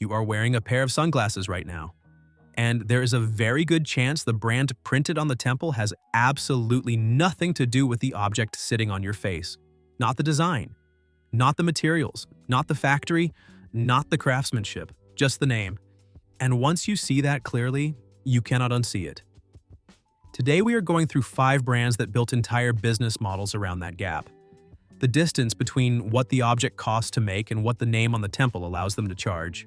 You are wearing a pair of sunglasses right now. And there is a very good chance the brand printed on the temple has absolutely nothing to do with the object sitting on your face. Not the design, not the materials, not the factory, not the craftsmanship, just the name. And once you see that clearly, you cannot unsee it. Today we are going through 5 brands that built entire business models around that gap. The distance between what the object costs to make and what the name on the temple allows them to charge.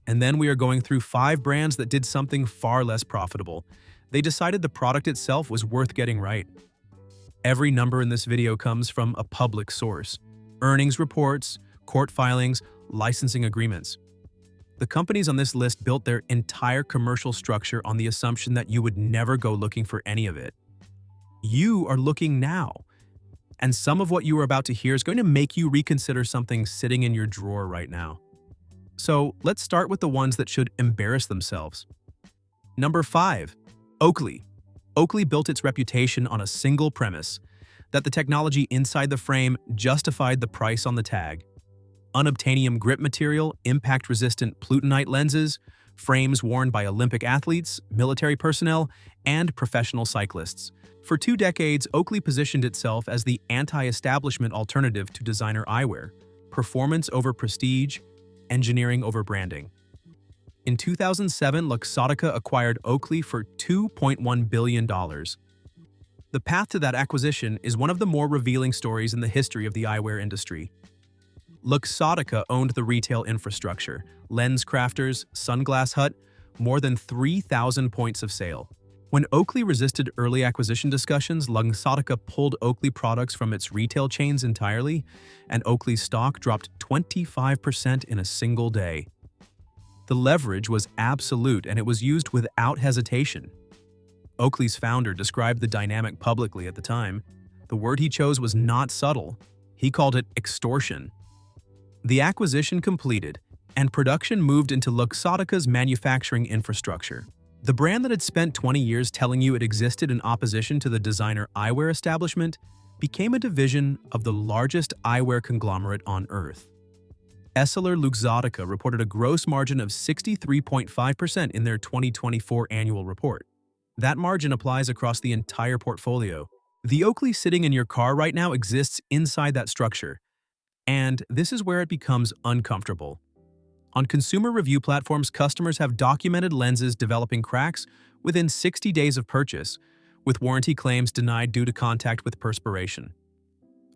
And then we are going through 5 brands that did something far less profitable. They decided the product itself was worth getting right. Every number in this video comes from a public source: earnings reports, court filings, licensing agreements. The companies on this list built their entire commercial structure on the assumption that you would never go looking for any of it. You are looking now, and some of what you are about to hear is going to make you reconsider something sitting in your drawer right now. So let's start with the ones that should embarrass themselves. Number 5. Oakley. Oakley built its reputation on a single premise: that the technology inside the frame justified the price on the tag. Unobtainium grip material, impact-resistant plutonite lenses, frames worn by Olympic athletes, military personnel, and professional cyclists. For 2 decades, Oakley positioned itself as the anti-establishment alternative to designer eyewear: performance over prestige, engineering over branding. In 2007, Luxottica acquired Oakley for $2.1 billion. The path to that acquisition is one of the more revealing stories in the history of the eyewear industry. Luxottica owned the retail infrastructure: lens crafters, sunglass hut, more than 3,000 points of sale. When Oakley resisted early acquisition discussions, Luxottica pulled Oakley products from its retail chains entirely, and Oakley's stock dropped 25% in a single day. The leverage was absolute, and it was used without hesitation. Oakley's founder described the dynamic publicly at the time. The word he chose was not subtle. He called it extortion. The acquisition completed, and production moved into Luxottica's manufacturing infrastructure. The brand that had spent 20 years telling you it existed in opposition to the designer eyewear establishment became a division of the largest eyewear conglomerate on Earth. EssilorLuxottica reported a gross margin of 63.5% in their 2024 annual report. That margin applies across the entire portfolio. The Oakley sitting in your car right now exists inside that structure, and this is where it becomes uncomfortable. On consumer review platforms, customers have documented lenses developing cracks within 60 days of purchase, with warranty claims denied due to contact with perspiration.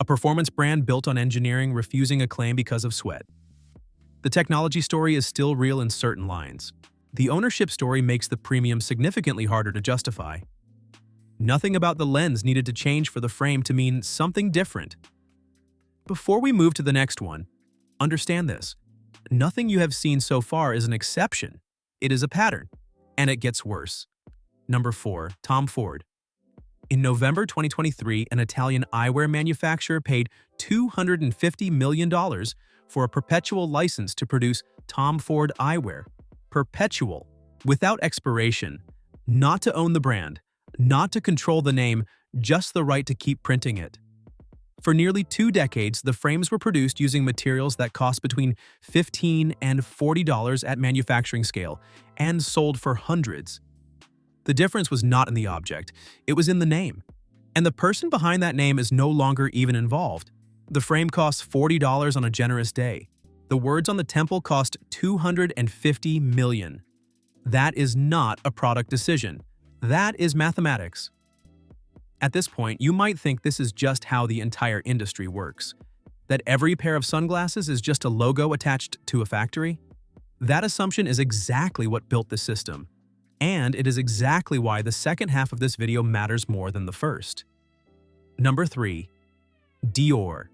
A performance brand built on engineering refusing a claim because of sweat. The technology story is still real in certain lines. The ownership story makes the premium significantly harder to justify. Nothing about the lens needed to change for the frame to mean something different. Before we move to the next one, understand this: nothing you have seen so far is an exception. It is a pattern, and it gets worse. Number 4. Tom Ford. In November 2023, an Italian eyewear manufacturer paid $250 million for a perpetual license to produce Tom Ford eyewear. Perpetual, without expiration, not to own the brand, not to control the name, just the right to keep printing it. For nearly 2 decades, the frames were produced using materials that cost between $15 and $40 at manufacturing scale, and sold for hundreds. The difference was not in the object, it was in the name. And the person behind that name is no longer even involved. The frame costs $40 on a generous day. The words on the temple cost $250 million. That is not a product decision. That is mathematics. At this point, you might think this is just how the entire industry works: that every pair of sunglasses is just a logo attached to a factory. That assumption is exactly what built the system, and it is exactly why the second half of this video matters more than the first. Number 3. Dior.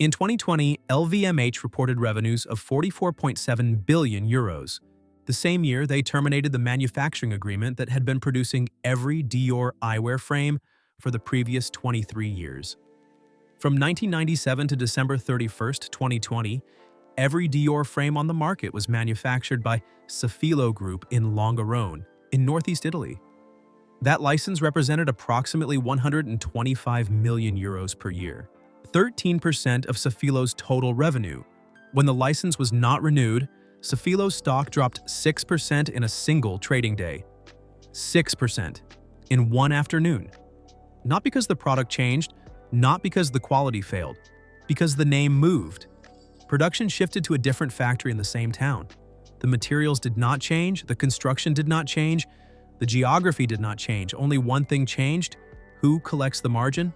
In 2020, LVMH reported revenues of €44.7 billion. The same year, they terminated the manufacturing agreement that had been producing every Dior eyewear frame for the previous 23 years. From 1997 to December 31, 2020, every Dior frame on the market was manufactured by Safilo Group in Longarone, in northeast Italy. That license represented approximately €125 million per year, 13% of Safilo's total revenue. When the license was not renewed, Sofilo's stock dropped 6% in a single trading day. 6% in one afternoon. Not because the product changed, not because the quality failed, because the name moved. Production shifted to a different factory in the same town. The materials did not change, the construction did not change, the geography did not change. Only one thing changed: who collects the margin?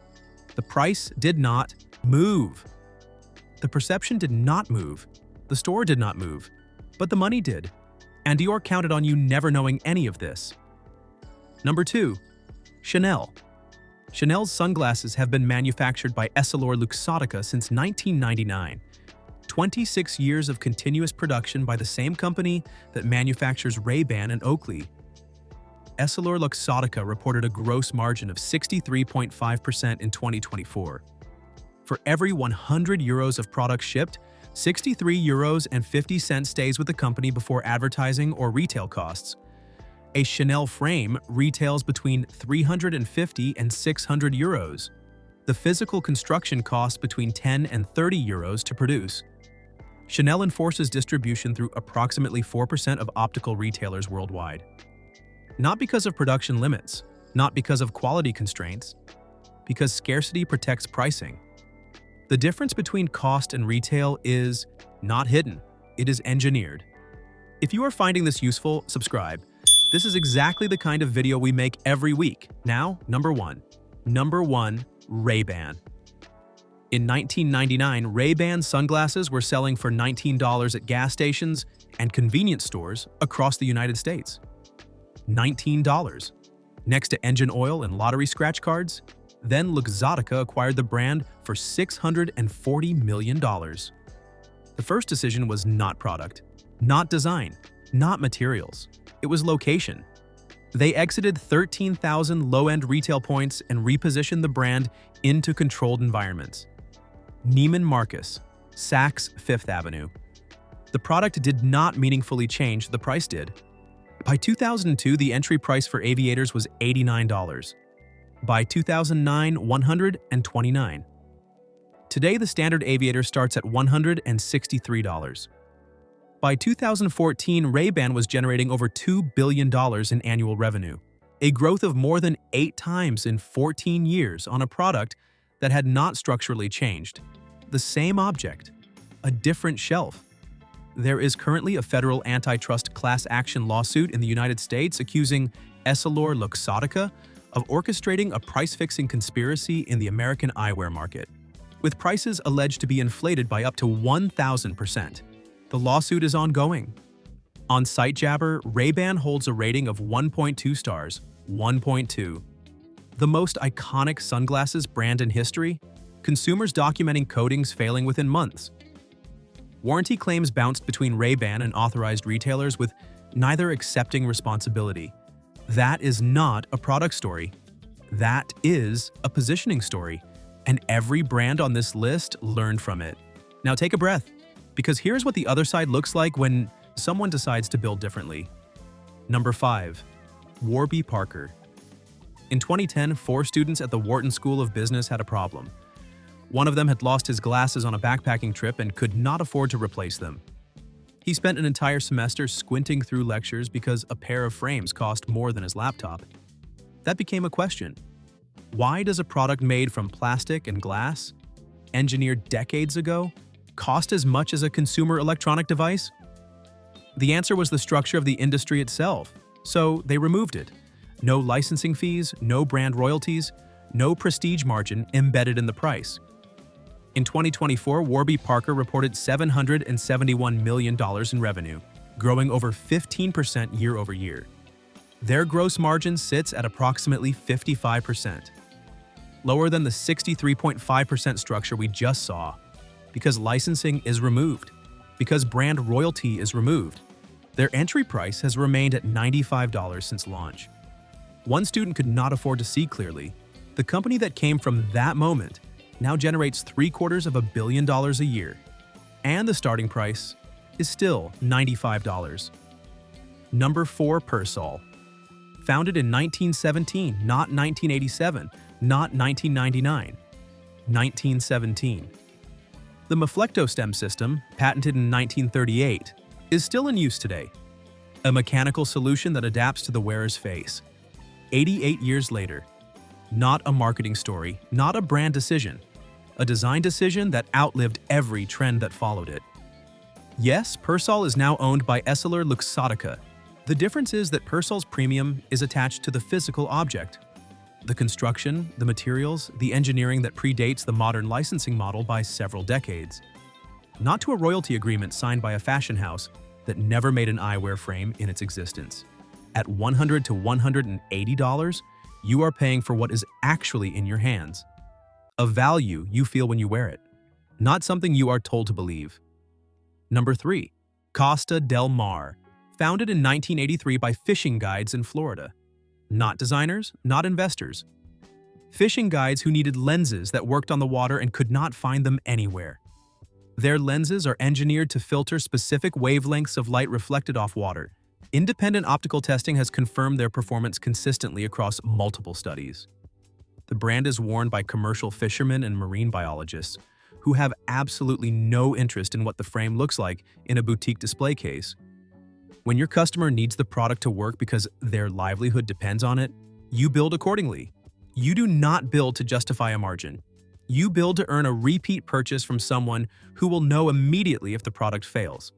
The price did not move. The perception did not move. The store did not move. But the money did. And Dior counted on you never knowing any of this. Number 2. Chanel. Chanel's sunglasses have been manufactured by EssilorLuxottica since 1999. 26 years of continuous production by the same company that manufactures Ray-Ban and Oakley. EssilorLuxottica reported a gross margin of 63.5% in 2024. For every 100 euros of products shipped, 63 euros and 50 cents stays with the company before advertising or retail costs. A Chanel frame retails between 350 and 600 euros. The physical construction costs between 10 and 30 euros to produce. Chanel enforces distribution through approximately 4% of optical retailers worldwide. Not because of production limits, not because of quality constraints, because scarcity protects pricing. The difference between cost and retail is not hidden, it is engineered. If you are finding this useful, subscribe. This is exactly the kind of video we make every week. Now, number 1. Number 1, Ray-Ban. In 1999, Ray-Ban sunglasses were selling for $19 at gas stations and convenience stores across the United States. $19. Next to engine oil and lottery scratch cards, then Luxottica acquired the brand for $640 million. The first decision was not product, not design, not materials. It was location. They exited 13,000 low-end retail points and repositioned the brand into controlled environments. Neiman Marcus, Saks Fifth Avenue. The product did not meaningfully change, the price did. By 2002, the entry price for aviators was $89. By 2009, $129. Today, the standard aviator starts at $163. By 2014, Ray-Ban was generating over $2 billion in annual revenue, a growth of more than 8 times in 14 years on a product that had not structurally changed. The same object, a different shelf. There is currently a federal antitrust class action lawsuit in the United States accusing EssilorLuxottica of orchestrating a price-fixing conspiracy in the American eyewear market, with prices alleged to be inflated by up to 1,000%. The lawsuit is ongoing. On SiteJabber, Ray-Ban holds a rating of 1.2 stars, 1.2. The most iconic sunglasses brand in history, consumers documenting coatings failing within months. Warranty claims bounced between Ray-Ban and authorized retailers with neither accepting responsibility. That is not a product story. That is a positioning story, and every brand on this list learned from it. Now take a breath, because here's what the other side looks like when someone decides to build differently. Number 5. Warby Parker. In 2010, 4 students at the Wharton School of Business had a problem. One of them had lost his glasses on a backpacking trip and could not afford to replace them. He spent an entire semester squinting through lectures because a pair of frames cost more than his laptop. That became a question. Why does a product made from plastic and glass, engineered decades ago, cost as much as a consumer electronic device? The answer was the structure of the industry itself, so they removed it. No licensing fees, no brand royalties, no prestige margin embedded in the price. In 2024, Warby Parker reported $771 million in revenue, growing over 15% year over year. Their gross margin sits at approximately 55%, lower than the 63.5% structure we just saw, because licensing is removed, because brand royalty is removed. Their entry price has remained at $95 since launch. One student could not afford to see clearly. The company that came from that moment now generates $750 million a year, and the starting price is still $95. Number 4, Persol. Founded in 1917, not 1987, not 1999, 1917. The Maflecto stem system, patented in 1938, is still in use today. A mechanical solution that adapts to the wearer's face. 88 years later. Not a marketing story, not a brand decision. A design decision that outlived every trend that followed it. Yes, Persol is now owned by EssilorLuxottica. The difference is that Persol's premium is attached to the physical object. The construction, the materials, the engineering that predates the modern licensing model by several decades. Not to a royalty agreement signed by a fashion house that never made an eyewear frame in its existence. At $100 to $180, you are paying for what is actually in your hands. A value you feel when you wear it, not something you are told to believe. Number 3. Costa del Mar, founded in 1983 by fishing guides in Florida. Not designers, not investors. Fishing guides who needed lenses that worked on the water and could not find them anywhere. Their lenses are engineered to filter specific wavelengths of light reflected off water. Independent optical testing has confirmed their performance consistently across multiple studies. The brand is worn by commercial fishermen and marine biologists who have absolutely no interest in what the frame looks like in a boutique display case. When your customer needs the product to work because their livelihood depends on it, you build accordingly. You do not build to justify a margin. You build to earn a repeat purchase from someone who will know immediately if the product fails.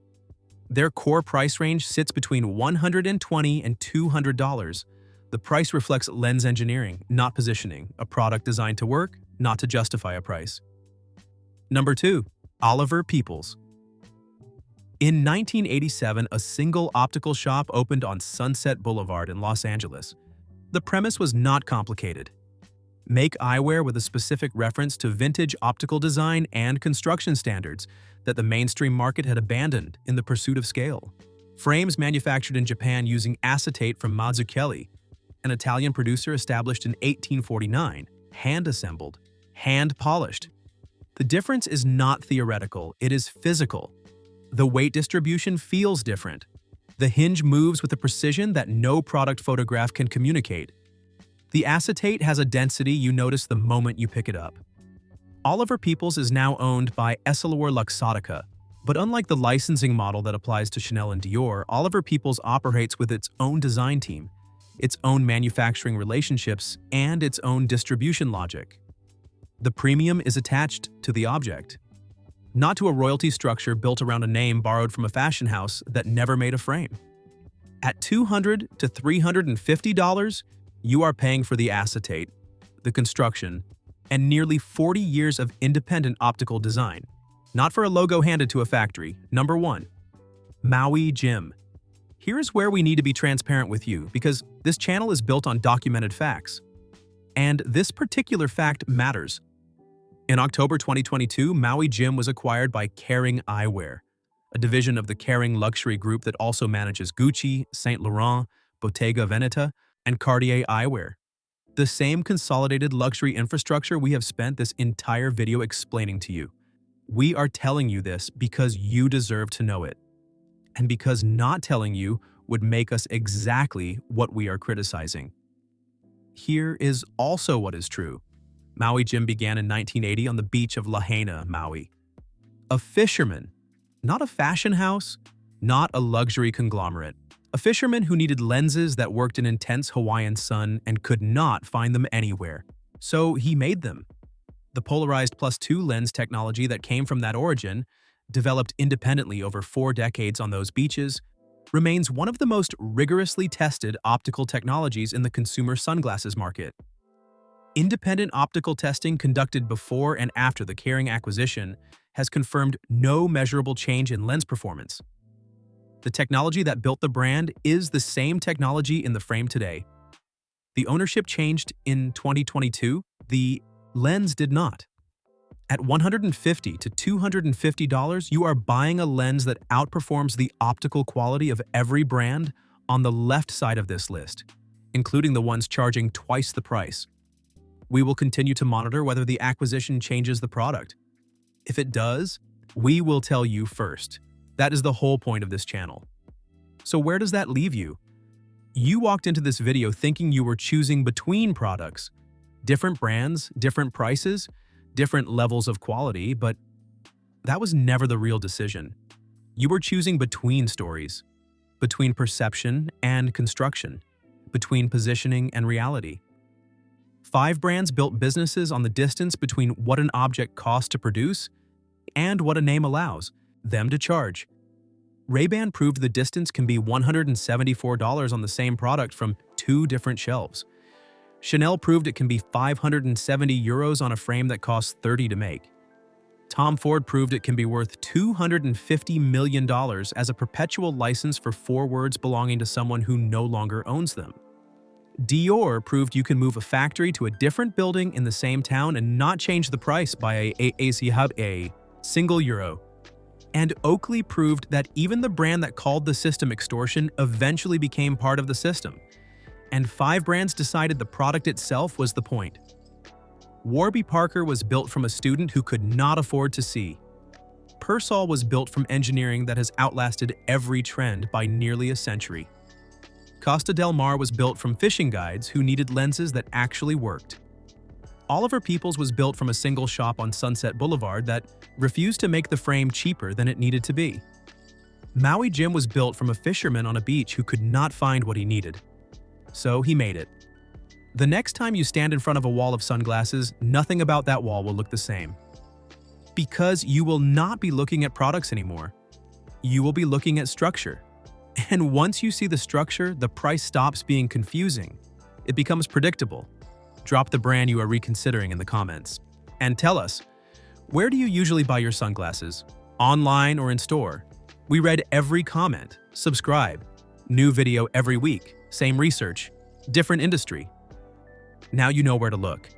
Their core price range sits between $120 and $200. The price reflects lens engineering, not positioning, a product designed to work, not to justify a price. Number 2. Oliver Peoples. In 1987, a single optical shop opened on Sunset Boulevard in Los Angeles. The premise was not complicated. Make eyewear with a specific reference to vintage optical design and construction standards that the mainstream market had abandoned in the pursuit of scale. Frames manufactured in Japan using acetate from Mazzucchelli, an Italian producer established in 1849, hand-assembled, hand-polished. The difference is not theoretical, it is physical. The weight distribution feels different. The hinge moves with a precision that no product photograph can communicate. The acetate has a density you notice the moment you pick it up. Oliver Peoples is now owned by EssilorLuxottica, but unlike the licensing model that applies to Chanel and Dior, Oliver Peoples operates with its own design team, its own manufacturing relationships, and its own distribution logic. The premium is attached to the object, not to a royalty structure built around a name borrowed from a fashion house that never made a frame. At $200 to $350, you are paying for the acetate, the construction, and nearly 40 years of independent optical design. Not for a logo handed to a factory. Number 1. Maui Jim. Here is where we need to be transparent with you because this channel is built on documented facts. And this particular fact matters. In October 2022, Maui Jim was acquired by Kering Eyewear, a division of the Kering luxury group that also manages Gucci, Saint Laurent, Bottega Veneta, and Cartier Eyewear. The same consolidated luxury infrastructure we have spent this entire video explaining to you. We are telling you this because you deserve to know it, and because not telling you would make us exactly what we are criticizing. Here is also what is true. Maui Jim began in 1980 on the beach of Lahaina, Maui. A fisherman, not a fashion house, not a luxury conglomerate. A fisherman who needed lenses that worked in intense Hawaiian sun and could not find them anywhere. So he made them. The polarized +2 lens technology that came from that origin, developed independently over 4 decades on those beaches, remains one of the most rigorously tested optical technologies in the consumer sunglasses market. Independent optical testing conducted before and after the Kering acquisition has confirmed no measurable change in lens performance. The technology that built the brand is the same technology in the frame today. The ownership changed in 2022, the lens did not. At $150 to $250, you are buying a lens that outperforms the optical quality of every brand on the left side of this list, including the ones charging twice the price. We will continue to monitor whether the acquisition changes the product. If it does, we will tell you first. That is the whole point of this channel. So where does that leave you? You walked into this video thinking you were choosing between products, different brands, different prices, different levels of quality, but that was never the real decision. You were choosing between stories, between perception and construction, between positioning and reality. 5 brands built businesses on the distance between what an object costs to produce and what a name allows them to charge. Ray-Ban proved the distance can be $174 on the same product from 2 different shelves. Chanel proved it can be €570 on a frame that costs $30 to make. Tom Ford proved it can be worth $250 million as a perpetual license for 4 words belonging to someone who no longer owns them. Dior proved you can move a factory to a different building in the same town and not change the price by a single euro. And Oakley proved that even the brand that called the system extortion eventually became part of the system. And 5 brands decided the product itself was the point. Warby Parker was built from a student who could not afford to see. Persol was built from engineering that has outlasted every trend by nearly a century. Costa Del Mar was built from fishing guides who needed lenses that actually worked. Oliver Peoples was built from a single shop on Sunset Boulevard that refused to make the frame cheaper than it needed to be. Maui Jim was built from a fisherman on a beach who could not find what he needed. So he made it. The next time you stand in front of a wall of sunglasses, nothing about that wall will look the same. Because you will not be looking at products anymore. You will be looking at structure. And once you see the structure, the price stops being confusing. It becomes predictable. Drop the brand you are reconsidering in the comments. And tell us, where do you usually buy your sunglasses? Online or in store? We read every comment. Subscribe. New video every week. Same research. Different industry. Now you know where to look.